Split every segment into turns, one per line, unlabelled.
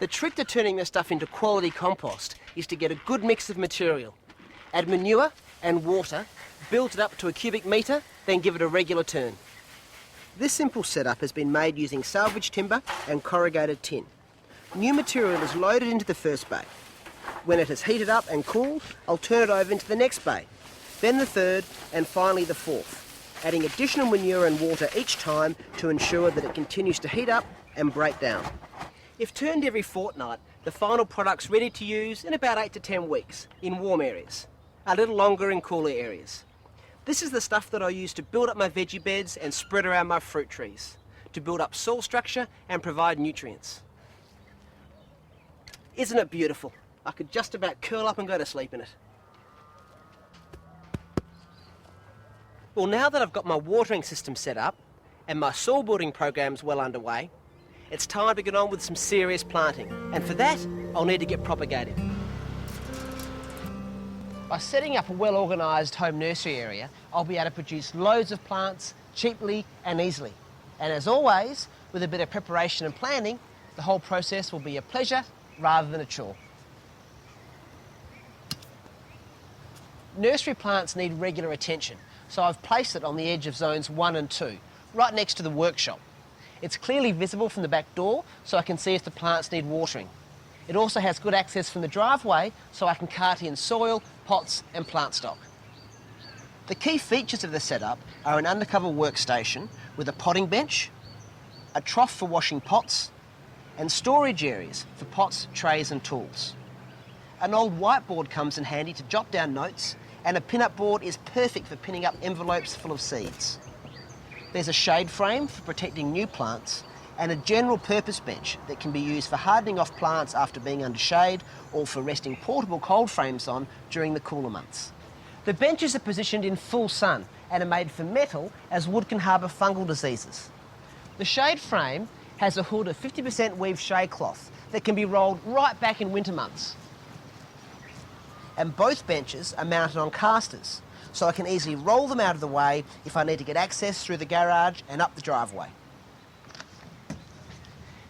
The trick to turning this stuff into quality compost is to get a good mix of material. Add manure and water, build it up to a cubic metre, then give it a regular turn. This simple setup has been made using salvage timber and corrugated tin. New material is loaded into the first bay. When it has heated up and cooled, I'll turn it over into the next bay, then the third and finally the fourth, adding additional manure and water each time to ensure that it continues to heat up and break down. If turned every fortnight, the final product's ready to use in about 8 to 10 weeks in warm areas, a little longer in cooler areas. This is the stuff that I use to build up my veggie beds and spread around my fruit trees, to build up soil structure and provide nutrients. Isn't it beautiful? I could just about curl up and go to sleep in it. Well, now that I've got my watering system set up and my soil building program's well underway, it's time to get on with some serious planting. And for that, I'll need to get propagating. By setting up a well-organised home nursery area, I'll be able to produce loads of plants cheaply and easily. And as always, with a bit of preparation and planning, the whole process will be a pleasure rather than a chore. Nursery plants need regular attention, so I've placed it on the edge of zones 1 and 2, right next to the workshop. It's clearly visible from the back door, so I can see if the plants need watering. It also has good access from the driveway, so I can cart in soil, pots and plant stock. The key features of the setup are an undercover workstation with a potting bench, a trough for washing pots, and storage areas for pots, trays and tools. An old whiteboard comes in handy to jot down notes, and a pin-up board is perfect for pinning up envelopes full of seeds. There's a shade frame for protecting new plants, and a general purpose bench that can be used for hardening off plants after being under shade or for resting portable cold frames on during the cooler months. The benches are positioned in full sun and are made from metal, as wood can harbour fungal diseases. The shade frame has a hood of 50% weave shade cloth that can be rolled right back in winter months. And both benches are mounted on casters, so I can easily roll them out of the way if I need to get access through the garage and up the driveway.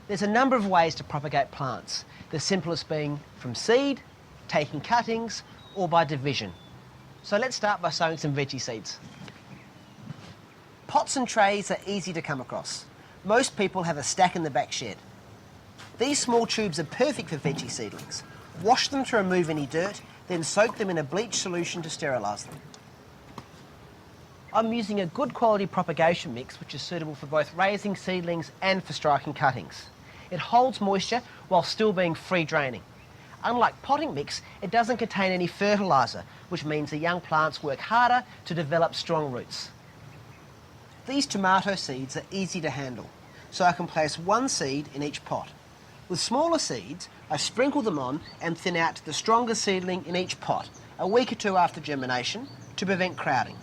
There's a number of ways to propagate plants, the simplest being from seed, taking cuttings, or by division. So let's start by sowing some veggie seeds. Pots and trays are easy to come across. Most people have a stack in the back shed. These small tubes are perfect for veggie seedlings. Wash them to remove any dirt, then soak them in a bleach solution to sterilise them. I'm using a good quality propagation mix which is suitable for both raising seedlings and for striking cuttings. It holds moisture while still being free draining. Unlike potting mix, it doesn't contain any fertiliser, which means the young plants work harder to develop strong roots. These tomato seeds are easy to handle, so I can place one seed in each pot. With smaller seeds, I sprinkle them on and thin out to the stronger seedling in each pot, a week or two after germination, to prevent crowding.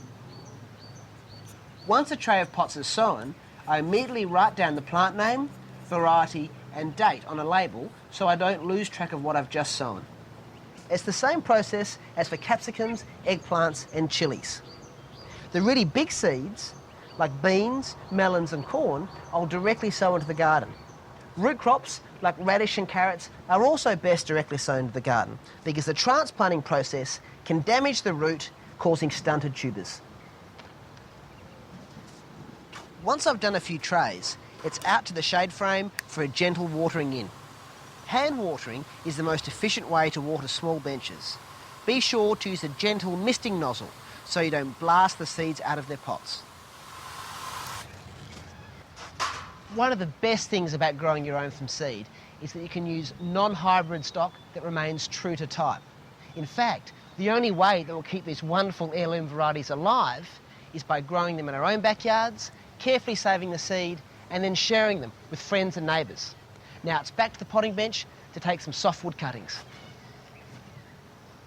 Once a tray of pots is sown, I immediately write down the plant name, variety and date on a label so I don't lose track of what I've just sown. It's the same process as for capsicums, eggplants and chilies. The really big seeds, like beans, melons and corn, I'll directly sow into the garden. Root crops, like radish and carrots, are also best directly sown into the garden because the transplanting process can damage the root, causing stunted tubers. Once I've done a few trays, it's out to the shade frame for a gentle watering in. Hand watering is the most efficient way to water small benches. Be sure to use a gentle misting nozzle so you don't blast the seeds out of their pots. One of the best things about growing your own from seed is that you can use non-hybrid stock that remains true to type. In fact, the only way that will keep these wonderful heirloom varieties alive is by growing them in our own backyards, carefully saving the seed and then sharing them with friends and neighbours. Now it's back to the potting bench to take some softwood cuttings.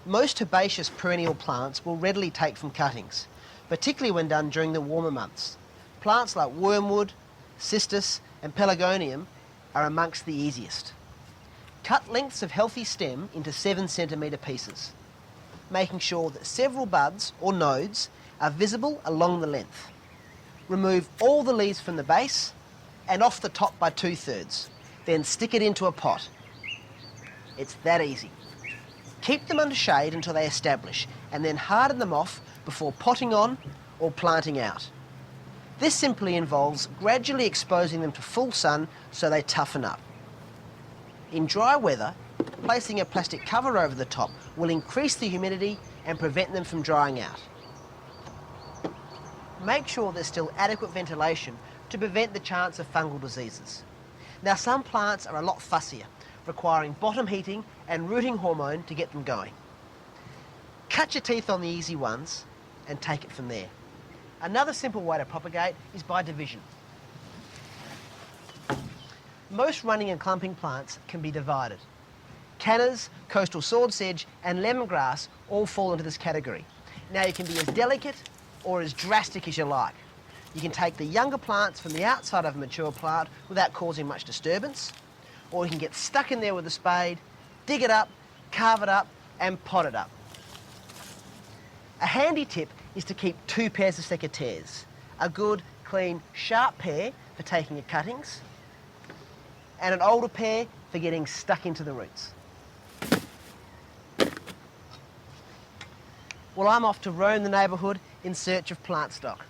Most herbaceous perennial plants will readily take from cuttings, particularly when done during the warmer months. Plants like wormwood, cistus and pelargonium are amongst the easiest. Cut lengths of healthy stem into 7cm pieces, making sure that several buds or nodes are visible along the length. Remove all the leaves from the base and off the top by 2/3. Then stick it into a pot. It's that easy. Keep them under shade until they establish and then harden them off before potting on or planting out. This simply involves gradually exposing them to full sun so they toughen up. In dry weather, placing a plastic cover over the top will increase the humidity and prevent them from drying out. Make sure there's still adequate ventilation to prevent the chance of fungal diseases. Now, some plants are a lot fussier, requiring bottom heating and rooting hormone to get them going. Cut your teeth on the easy ones and take it from there. Another simple way to propagate is by division. Most running and clumping plants can be divided. Cannas, coastal swordsedge and lemongrass all fall into this category. Now, you can be as delicate or as drastic as you like. You can take the younger plants from the outside of a mature plant without causing much disturbance, or you can get stuck in there with a spade, dig it up, carve it up and pot it up. A handy tip is to keep 2 pairs of secateurs. A good, clean, sharp pair for taking your cuttings and an older pair for getting stuck into the roots. Well, I'm off to roam the neighbourhood in search of plant stock.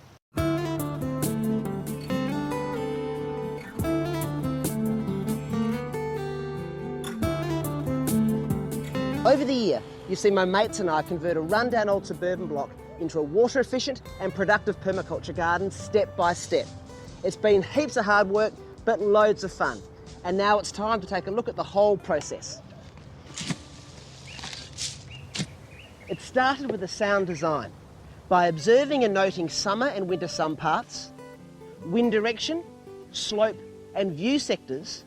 Over the year, you've seen my mates and I convert a rundown old suburban block into a water-efficient and productive permaculture garden step by step. It's been heaps of hard work, but loads of fun. And now it's time to take a look at the whole process. It started with a sound design. By observing and noting summer and winter sun paths, wind direction, slope and view sectors,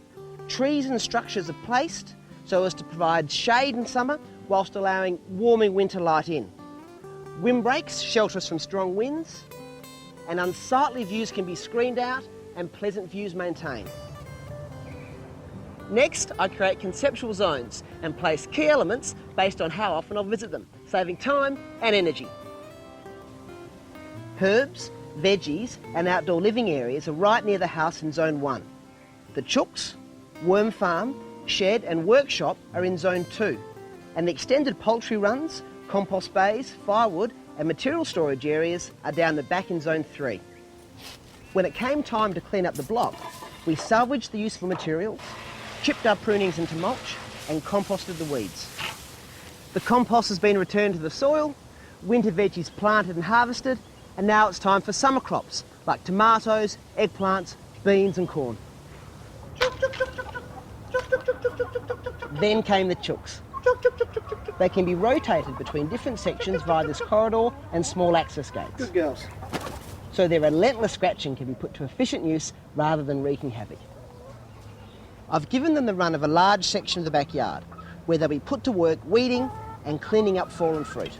trees and structures are placed so as to provide shade in summer whilst allowing warming winter light in. Windbreaks shelter us from strong winds, and unsightly views can be screened out and pleasant views maintained. Next, I create conceptual zones and place key elements based on how often I'll visit them, saving time and energy. Herbs, veggies and outdoor living areas are right near the house in Zone 1. The chooks, worm farm, shed and workshop are in Zone 2, and the extended poultry runs, compost bays, firewood and material storage areas are down the back in Zone 3. When it came time to clean up the block, we salvaged the useful materials, chipped our prunings into mulch and composted the weeds. The compost has been returned to the soil, winter veggies planted and harvested, and now it's time for summer crops like tomatoes, eggplants, beans and corn. Then came the chooks. They can be rotated between different sections via this corridor and small access gates. Good girls. So their relentless scratching can be put to efficient use rather than wreaking havoc. I've given them the run of a large section of the backyard where they'll be put to work weeding and cleaning up fallen fruit.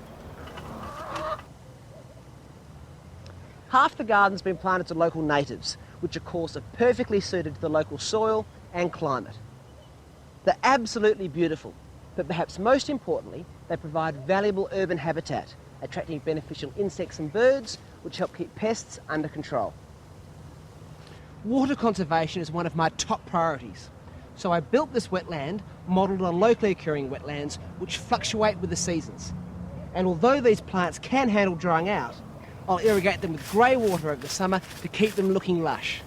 Half the garden's been planted to local natives, which of course are perfectly suited to the local soil and climate. They're absolutely beautiful, but perhaps most importantly, they provide valuable urban habitat, attracting beneficial insects and birds, which help keep pests under control. Water conservation is one of my top priorities, so I built this wetland modelled on locally occurring wetlands which fluctuate with the seasons. And although these plants can handle drying out, I'll irrigate them with grey water over the summer to keep them looking lush.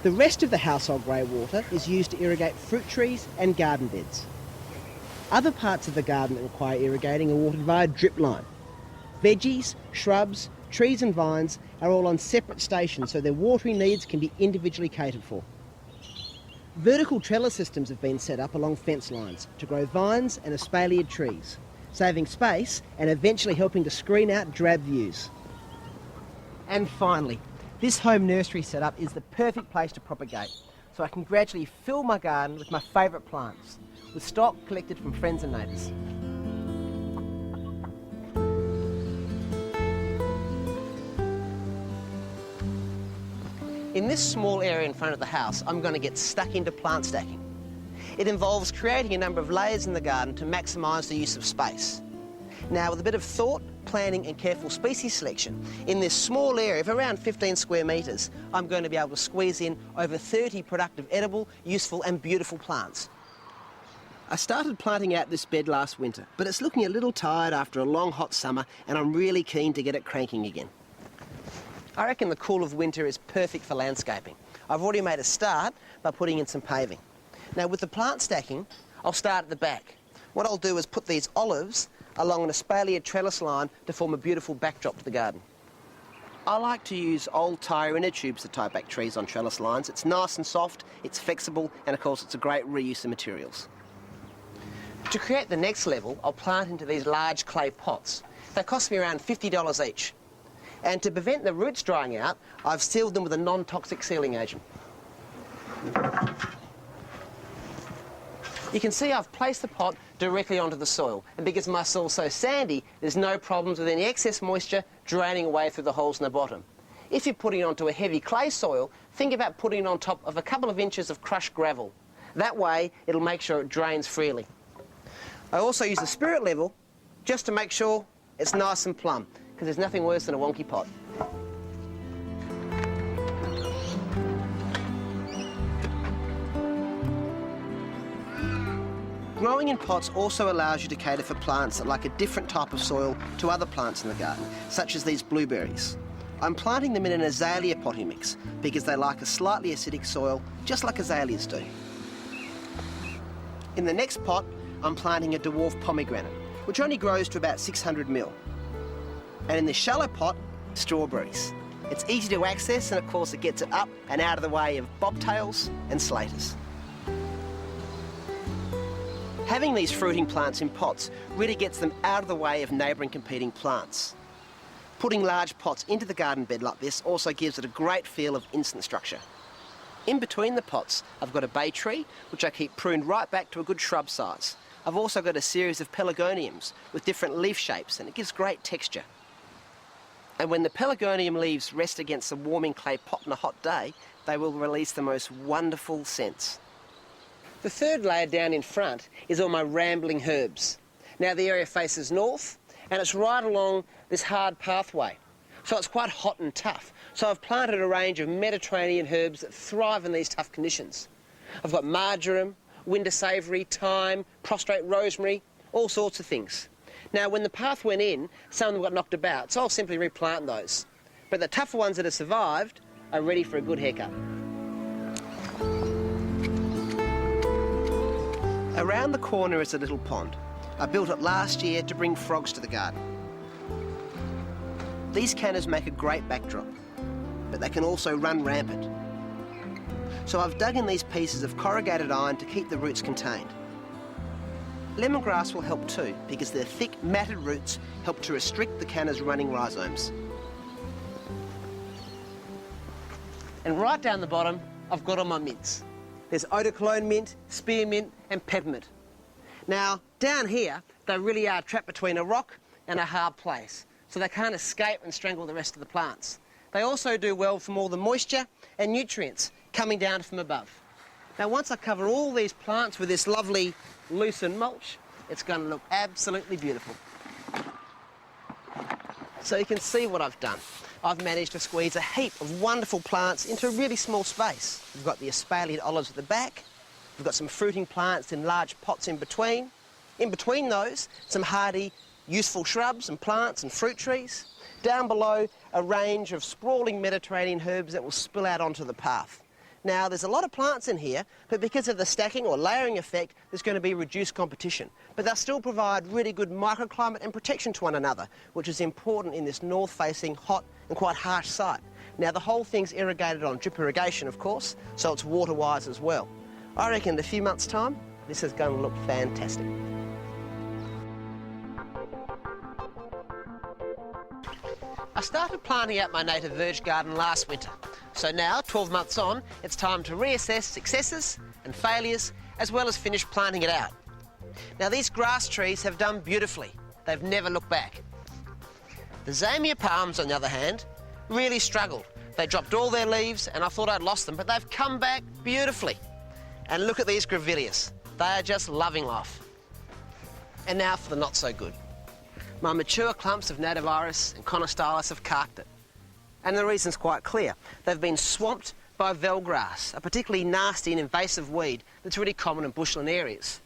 The rest of the household grey water is used to irrigate fruit trees and garden beds. Other parts of the garden that require irrigating are watered via drip line. Veggies, shrubs, trees and vines are all on separate stations so their watering needs can be individually catered for. Vertical trellis systems have been set up along fence lines to grow vines and espaliered trees, saving space and eventually helping to screen out drab views. And finally, this home nursery setup is the perfect place to propagate, so I can gradually fill my garden with my favourite plants, with stock collected from friends and neighbours. In this small area in front of the house, I'm going to get stuck into plant stacking. It involves creating a number of layers in the garden to maximise the use of space. Now, with a bit of thought, planning and careful species selection, in this small area of around 15 square metres, I'm going to be able to squeeze in over 30 productive, edible, useful and beautiful plants. I started planting out this bed last winter, but it's looking a little tired after a long hot summer, and I'm really keen to get it cranking again. I reckon the cool of winter is perfect for landscaping. I've already made a start by putting in some paving. Now with the plant stacking, I'll start at the back. What I'll do is put these olives along an espalier trellis line to form a beautiful backdrop to the garden. I like to use old tyre inner tubes to tie back trees on trellis lines. It's nice and soft, it's flexible, and of course it's a great reuse of materials. To create the next level, I'll plant into these large clay pots. They cost me around $50 each. And to prevent the roots drying out, I've sealed them with a non-toxic sealing agent. You can see I've placed the pot directly onto the soil, and because my soil's so sandy, there's no problems with any excess moisture draining away through the holes in the bottom. If you're putting it onto a heavy clay soil, think about putting it on top of a couple of inches of crushed gravel. That way, it'll make sure it drains freely. I also use the spirit level just to make sure it's nice and plumb, because there's nothing worse than a wonky pot. Growing in pots also allows you to cater for plants that like a different type of soil to other plants in the garden, such as these blueberries. I'm planting them in an azalea potting mix because they like a slightly acidic soil, just like azaleas do. In the next pot, I'm planting a dwarf pomegranate, which only grows to about 600 mil. And in the shallow pot, strawberries. It's easy to access, and of course it gets it up and out of the way of bobtails and slaters. Having these fruiting plants in pots really gets them out of the way of neighbouring competing plants. Putting large pots into the garden bed like this also gives it a great feel of instant structure. In between the pots, I've got a bay tree, which I keep pruned right back to a good shrub size. I've also got a series of pelargoniums with different leaf shapes, and it gives great texture. And when the pelargonium leaves rest against a warming clay pot on a hot day, they will release the most wonderful scents. The third layer down in front is all my rambling herbs. Now the area faces north, and it's right along this hard pathway. So it's quite hot and tough. So I've planted a range of Mediterranean herbs that thrive in these tough conditions. I've got marjoram, winter savoury, thyme, prostrate rosemary, all sorts of things. Now when the path went in, some of them got knocked about, so I'll simply replant those. But the tougher ones that have survived are ready for a good haircut. Around the corner is a little pond. I built it last year to bring frogs to the garden. These cannas make a great backdrop, but they can also run rampant. So I've dug in these pieces of corrugated iron to keep the roots contained. Lemongrass will help too, because their thick, matted roots help to restrict the canna's running rhizomes. And right down the bottom, I've got all my mints. There's eau de cologne mint, spearmint, and peppermint. Now, down here, they really are trapped between a rock and a hard place, so they can't escape and strangle the rest of the plants. They also do well from all the moisture and nutrients coming down from above. Now, once I cover all these plants with this lovely loosened mulch, it's going to look absolutely beautiful. So you can see what I've done. I've managed to squeeze a heap of wonderful plants into a really small space. We've got the espaliered olives at the back. We've got some fruiting plants in large pots in between. In between those, some hardy, useful shrubs and plants and fruit trees. Down below, a range of sprawling Mediterranean herbs that will spill out onto the path. Now, there's a lot of plants in here, but because of the stacking or layering effect, there's going to be reduced competition. But they'll still provide really good microclimate and protection to one another, which is important in this north-facing, hot and quite harsh site. Now, the whole thing's irrigated on drip irrigation, of course, so it's water-wise as well. I reckon in a few months' time, this is going to look fantastic. I started planting out my native Verge garden last winter. So now, 12 months on, it's time to reassess successes and failures, as well as finish planting it out. Now, these grass trees have done beautifully. They've never looked back. The Zamia palms, on the other hand, really struggled. They dropped all their leaves, and I thought I'd lost them, but they've come back beautifully. And look at these grevilleas. They are just loving life. And now for the not so good. My mature clumps of native iris and conostylis have carked it. And the reason's quite clear. They've been swamped by velgrass, a particularly nasty and invasive weed that's really common in bushland areas.